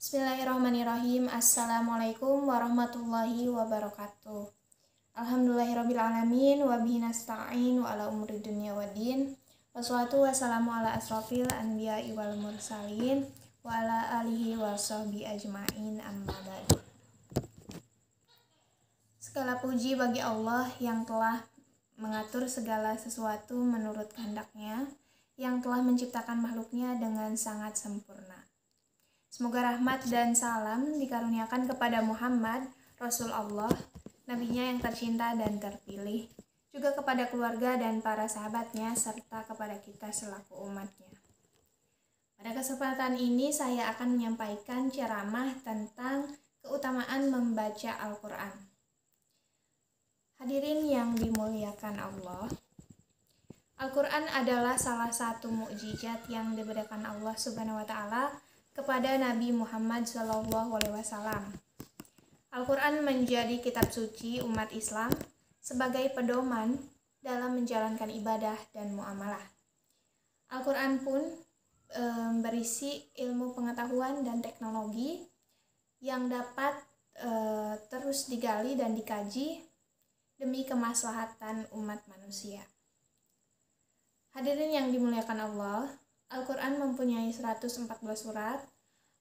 Bismillahirrahmanirrahim. Assalamualaikum warahmatullahi wabarakatuh. Alhamdulillahirrabbilalamin. Wabihi nasta'in wa ala umuri dunya waddin. Wassalatu wassalamu ala asrofil anbiya'i wal mursalin wa ala alihi wa sahbihi ajma'in, amma ba'du. Segala puji bagi Allah yang telah mengatur segala sesuatu menurut kehendaknya, yang telah menciptakan makhluknya dengan sangat sempurna. Semoga rahmat dan salam dikaruniakan kepada Muhammad, Rasul Allah, nabinya yang tercinta dan terpilih, juga kepada keluarga dan para sahabatnya, serta kepada kita selaku umatnya. Pada kesempatan ini saya akan menyampaikan ceramah tentang keutamaan membaca Al-Quran. Hadirin yang dimuliakan Allah, Al-Quran adalah salah satu mukjizat yang diberikan Allah Subhanahu wa Ta'ala kepada Nabi Muhammad SAW. Al-Quran menjadi kitab suci umat Islam sebagai pedoman dalam menjalankan ibadah dan muamalah. Al-Quran pun berisi ilmu pengetahuan dan teknologi yang dapat terus digali dan dikaji demi kemaslahatan umat manusia. Hadirin yang dimuliakan Allah, Al-Quran mempunyai 114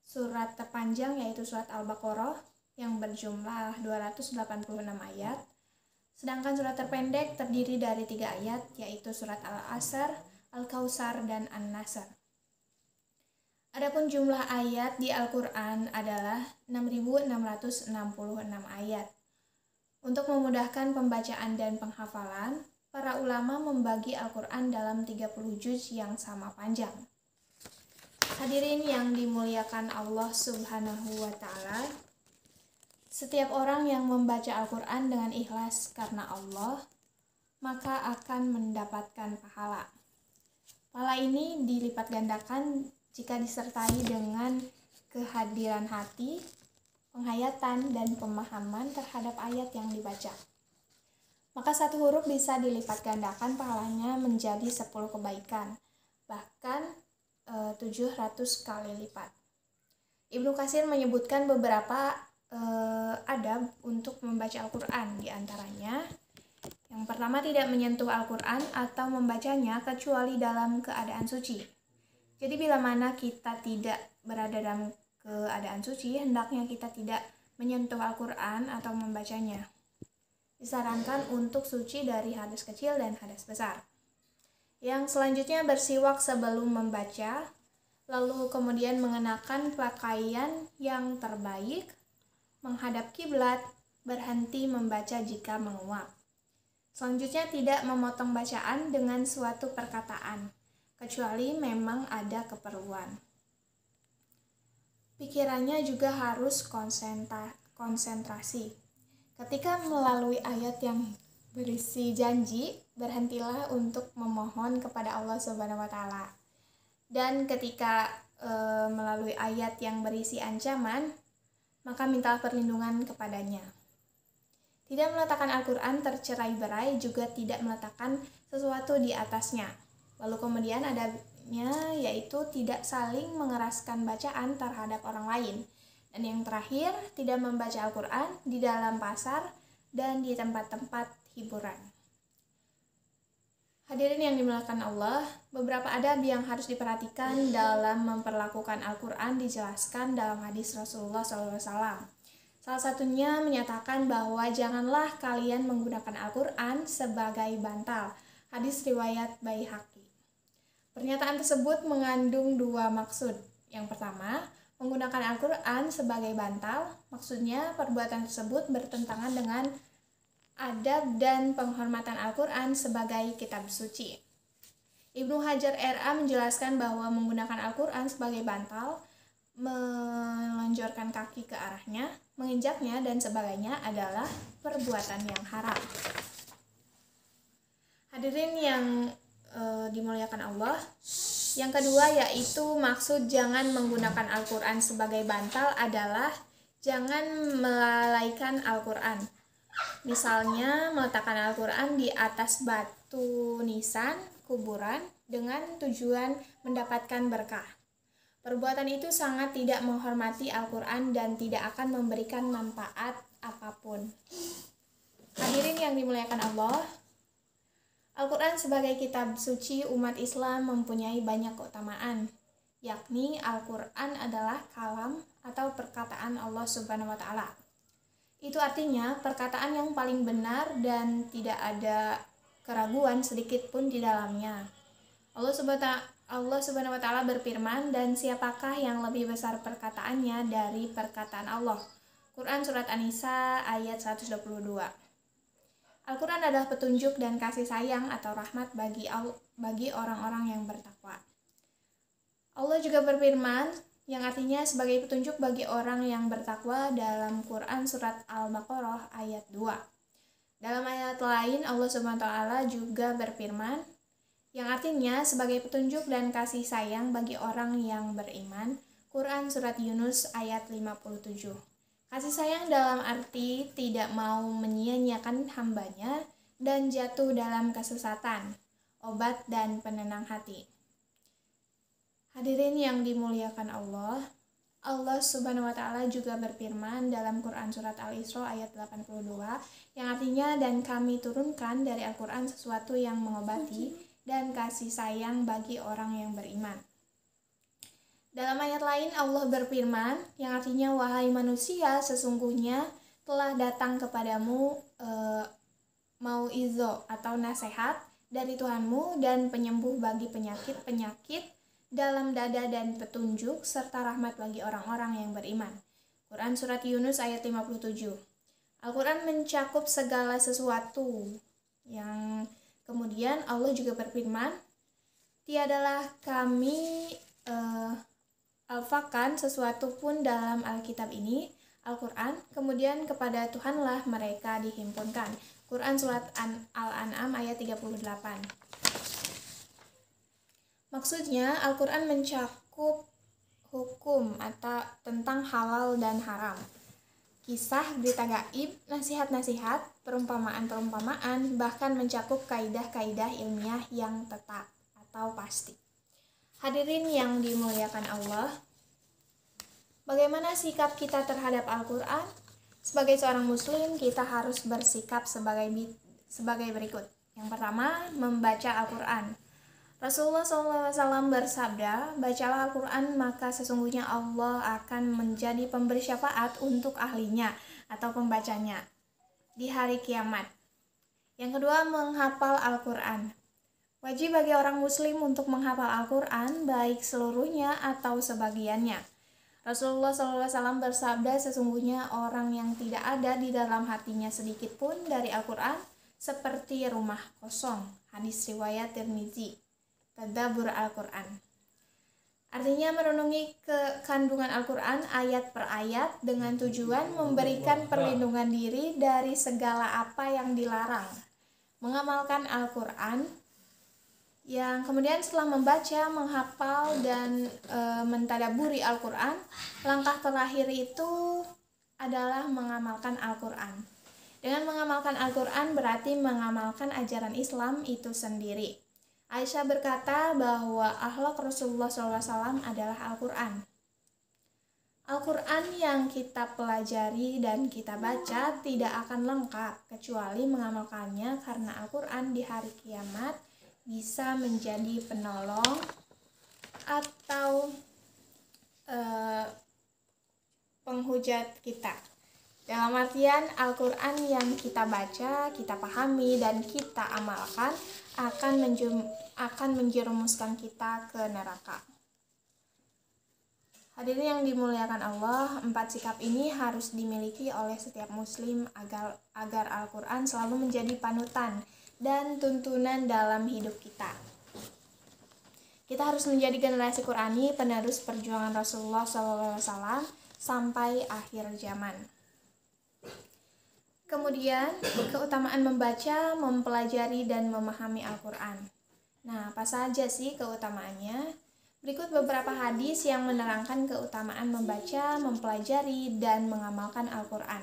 surat terpanjang yaitu surat Al-Baqarah yang berjumlah 286 ayat, sedangkan surat terpendek terdiri dari 3 ayat yaitu surat Al-Asr, Al-Kautsar, dan An-Nasr. Adapun jumlah ayat di Al-Quran adalah 6.666 ayat. Untuk memudahkan pembacaan dan penghafalan, para ulama membagi Al-Quran dalam 30 juz yang sama panjang. Hadirin yang dimuliakan Allah Subhanahu wa Ta'ala, setiap orang yang membaca Al-Quran dengan ikhlas karena Allah, maka akan mendapatkan pahala. Pahala ini dilipat gandakan jika disertai dengan kehadiran hati, penghayatan, dan pemahaman terhadap ayat yang dibaca. Maka satu huruf bisa dilipat gandakan pahalanya menjadi 10 kebaikan, bahkan 700 kali lipat. Ibnu Katsir menyebutkan beberapa adab untuk membaca Al-Quran. Di antaranya, yang pertama, tidak menyentuh Al-Quran atau membacanya kecuali dalam keadaan suci. Jadi bila mana kita tidak berada dalam keadaan suci, hendaknya kita tidak menyentuh Al-Quran atau membacanya. Disarankan untuk suci dari hadas kecil dan hadas besar. Yang selanjutnya, bersiwak sebelum membaca, lalu kemudian mengenakan pakaian yang terbaik, menghadap kiblat, berhenti membaca jika menguap. Selanjutnya, tidak memotong bacaan dengan suatu perkataan, kecuali memang ada keperluan. Pikirannya juga harus konsentrasi. Ketika melalui ayat yang berisi janji, berhentilah untuk memohon kepada Allah Subhanahu wa Ta'ala. Dan ketika melalui ayat yang berisi ancaman, maka mintalah perlindungan kepadanya. Tidak meletakkan Al-Quran tercerai-berai, juga tidak meletakkan sesuatu di atasnya. Lalu kemudian adabnya yaitu tidak saling mengeraskan bacaan terhadap orang lain. Dan yang terakhir, tidak membaca Al-Quran di dalam pasar dan di tempat-tempat hiburan. Hadirin yang dimuliakan Allah, beberapa adab yang harus diperhatikan dalam memperlakukan Al-Quran dijelaskan dalam hadis Rasulullah SAW. Salah satunya menyatakan bahwa janganlah kalian menggunakan Al-Quran sebagai bantal. Hadis riwayat Baihaqi. Pernyataan tersebut mengandung 2 maksud. Yang pertama, menggunakan Al-Quran sebagai bantal, maksudnya perbuatan tersebut bertentangan dengan adab dan penghormatan Al-Quran sebagai kitab suci. Ibnu Hajar R.A. menjelaskan bahwa menggunakan Al-Quran sebagai bantal, melonjorkan kaki ke arahnya, menginjaknya, dan sebagainya adalah perbuatan yang haram. Hadirin yang dimuliakan Allah, yang kedua yaitu maksud jangan menggunakan Al-Quran sebagai bantal adalah jangan melalaikan Al-Quran. Misalnya meletakkan Al-Quran di atas batu nisan kuburan dengan tujuan mendapatkan berkah. Perbuatan itu sangat tidak menghormati Al-Quran dan tidak akan memberikan manfaat apapun. Hadirin yang dimuliakan Allah, Al-Quran sebagai kitab suci umat Islam mempunyai banyak keutamaan, yakni Al-Quran adalah kalam atau perkataan Allah Subhanahu wa Ta'ala. Itu artinya perkataan yang paling benar dan tidak ada keraguan sedikit pun di dalamnya. Allah Subhanahu wa Ta'ala berfirman, dan siapakah yang lebih besar perkataannya dari perkataan Allah? Quran Surat An-Nisa ayat 122. Al-Quran adalah petunjuk dan kasih sayang atau rahmat bagi orang-orang yang bertakwa. Allah juga berfirman, yang artinya sebagai petunjuk bagi orang yang bertakwa dalam Quran Surat Al-Baqarah ayat 2. Dalam ayat lain, Allah Subhanahu wa Ta'ala juga berfirman, yang artinya sebagai petunjuk dan kasih sayang bagi orang yang beriman. Quran Surat Yunus ayat 57. Kasih sayang dalam arti tidak mau menyia-nyiakan hambanya dan jatuh dalam kesesatan, obat dan penenang hati. Hadirin yang dimuliakan Allah, Allah Subhanahu wa Ta'ala juga berfirman dalam Quran Surat Al-Isra ayat 82, yang artinya, dan kami turunkan dari Al-Quran sesuatu yang mengobati dan kasih sayang bagi orang yang beriman. Dalam ayat lain Allah berfirman, yang artinya, wahai manusia, sesungguhnya telah datang kepadamu mau'izo atau nasihat dari Tuhanmu dan penyembuh bagi penyakit-penyakit dalam dada dan petunjuk serta rahmat bagi orang-orang yang beriman. Quran Surat Yunus ayat 57. Al-Quran mencakup segala sesuatu yang kemudian Allah juga berfirman, tiadalah kami alfakan sesuatu pun dalam Alkitab ini, Al-Quran, kemudian kepada Tuhanlah mereka dihimpunkan. Quran Surat Al-An'am ayat 38. Maksudnya, Al-Quran mencakup hukum atau tentang halal dan haram, kisah, berita gaib, nasihat-nasihat, perumpamaan-perumpamaan, bahkan mencakup kaidah-kaidah ilmiah yang tetap atau pasti. Hadirin yang dimuliakan Allah, bagaimana sikap kita terhadap Al-Quran? Sebagai seorang muslim, kita harus bersikap sebagai berikut. Yang pertama, membaca Al-Quran. Rasulullah SAW bersabda, bacalah Al-Quran maka sesungguhnya Allah akan menjadi pemberi syafaat untuk ahlinya atau pembacanya di hari kiamat. Yang kedua, menghafal Al-Quran. Wajib bagi orang muslim untuk menghafal Al-Quran baik seluruhnya atau sebagiannya. Rasulullah SAW bersabda, sesungguhnya orang yang tidak ada di dalam hatinya sedikit pun dari Al-Quran seperti rumah kosong. Hadis riwayat Tirmizi. Tadabbur Al-Quran. Artinya merenungi kandungan Al-Quran ayat per ayat dengan tujuan memberikan perlindungan diri dari segala apa yang dilarang. Mengamalkan Al-Quran, yang kemudian setelah membaca, menghafal, dan mentadaburi Al-Quran, langkah terakhir itu adalah mengamalkan Al-Quran. Dengan mengamalkan Al-Quran berarti mengamalkan ajaran Islam itu sendiri. Aisyah berkata bahwa akhlak Rasulullah SAW adalah Al-Quran. Al-Quran yang kita pelajari dan kita baca tidak akan lengkap kecuali mengamalkannya, karena Al-Quran di hari kiamat bisa menjadi penolong atau penghujat kita. Dalam artian, Al-Quran yang kita baca, kita pahami, dan kita amalkan akan menjerumuskan kita ke neraka. Hadirin yang dimuliakan Allah, 4 sikap ini harus dimiliki oleh setiap muslim agar Al-Quran selalu menjadi panutan dan tuntunan dalam hidup kita. Kita harus menjadi generasi Qurani, penerus perjuangan Rasulullah SAW sampai akhir zaman. Kemudian, keutamaan membaca, mempelajari, dan memahami Al-Quran. Nah, apa saja sih keutamaannya? Berikut beberapa hadis yang menerangkan keutamaan membaca, mempelajari, dan mengamalkan Al-Quran.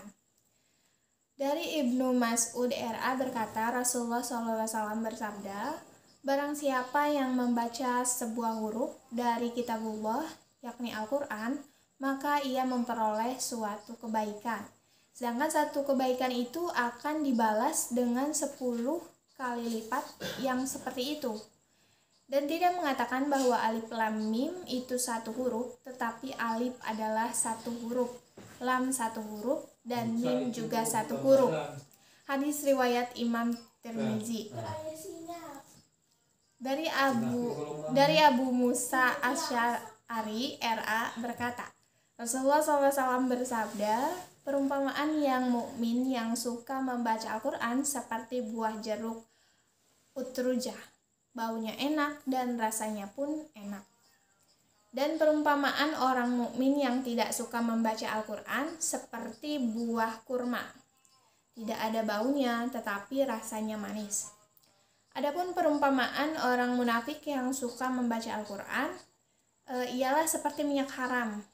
Dari Ibnu Mas'ud RA berkata, Rasulullah SAW bersabda, barang siapa yang membaca sebuah huruf dari kitabullah yakni Al-Quran, maka ia memperoleh suatu kebaikan. Sedangkan satu kebaikan itu akan dibalas dengan 10 kali lipat yang seperti itu. Dan tidak mengatakan bahwa alif lam mim itu satu huruf, tetapi alif adalah satu huruf, lam satu huruf, dan mim juga satu huruf. Hadis riwayat Imam Tirmizi. Dari Abu Musa Asy'ari RA berkata, Rasulullah SAW bersabda, perumpamaan yang mukmin yang suka membaca Al-Quran seperti buah jeruk utrujah, baunya enak dan rasanya pun enak. Dan perumpamaan orang mukmin yang tidak suka membaca Al-Quran seperti buah kurma, tidak ada baunya tetapi rasanya manis. Adapun perumpamaan orang munafik yang suka membaca Al-Quran ialah seperti minyak haram,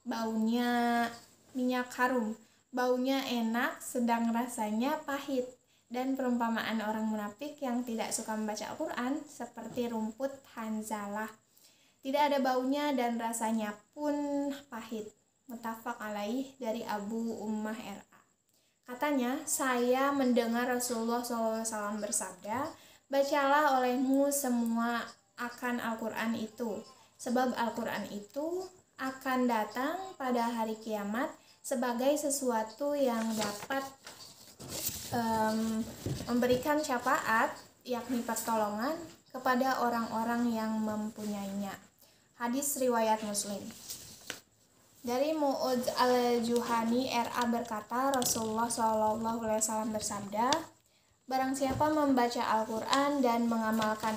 baunya minyak harum, baunya enak sedang rasanya pahit. Dan perumpamaan orang munafik yang tidak suka membaca Al-Quran seperti rumput hanzalah, tidak ada baunya dan rasanya pun pahit. Muttafaq alaih dari Abu Ummah RA. Katanya, saya mendengar Rasulullah SAW bersabda, bacalah olehmu semua akan Al-Quran itu, sebab Al-Quran itu akan datang pada hari kiamat sebagai sesuatu yang dapat memberikan syafaat, yakni pertolongan kepada orang-orang yang mempunyainya. Hadis riwayat Muslim. Dari Mu'udz al-Juhani RA berkata, Rasulullah SAW bersabda, barang siapa membaca Al-Quran dan mengamalkan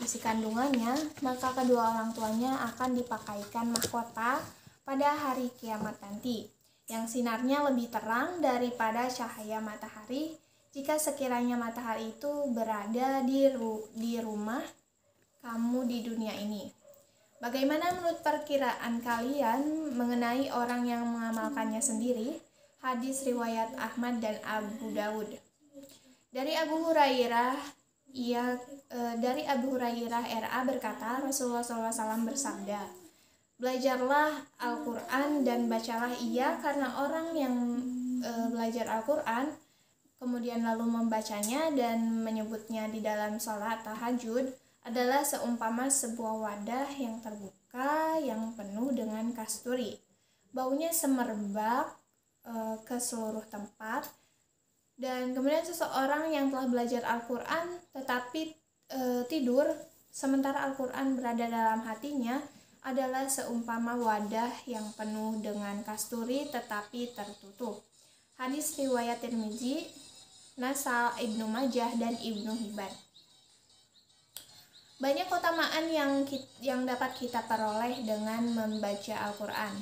isi kandungannya, maka kedua orang tuanya akan dipakaikan mahkota pada hari kiamat nanti, yang sinarnya lebih terang daripada cahaya matahari jika sekiranya matahari itu berada di rumah kamu di dunia ini. Bagaimana menurut perkiraan kalian mengenai orang yang mengamalkannya sendiri? Hadis riwayat Ahmad dan Abu Dawud. Dari Abu Hurairah RA berkata, Rasulullah SAW bersabda, belajarlah Al-Quran dan bacalah ia, karena orang yang belajar Al-Quran kemudian lalu membacanya dan menyebutnya di dalam sholat tahajud adalah seumpama sebuah wadah yang terbuka yang penuh dengan kasturi. Baunya semerbak ke seluruh tempat. Dan kemudian seseorang yang telah belajar Al-Quran tetapi tidur sementara Al-Quran berada dalam hatinya adalah seumpama wadah yang penuh dengan kasturi tetapi tertutup. Hadis riwayat Tirmizi, Nasal, Ibnu Majah, dan Ibnu Hibban. Banyak keutamaan yang dapat kita peroleh dengan membaca Al-Quran.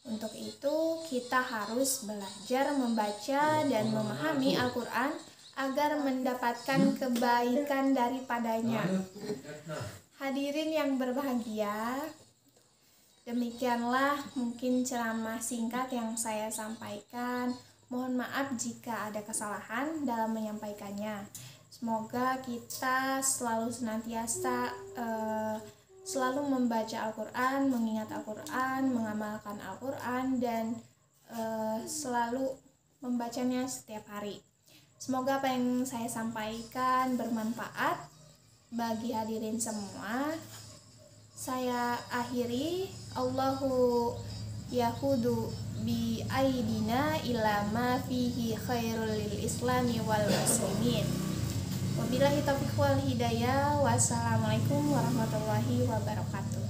Untuk itu kita harus belajar membaca dan memahami Al-Quran agar mendapatkan kebaikan daripadanya. Hadirin yang berbahagia, demikianlah mungkin ceramah singkat yang saya sampaikan. Mohon maaf jika ada kesalahan dalam menyampaikannya. Semoga kita selalu senantiasa selalu membaca Al-Quran, mengingat Al-Quran, mengamalkan Al-Quran, dan selalu membacanya setiap hari. Semoga apa yang saya sampaikan bermanfaat bagi hadirin semua. Saya akhiri, Allahu yahudu bi aidina ila ma fihi khairul lil islami wal muslimin. Wabillahi taufiq wal hidayah. Wassalamualaikum warahmatullahi wabarakatuh.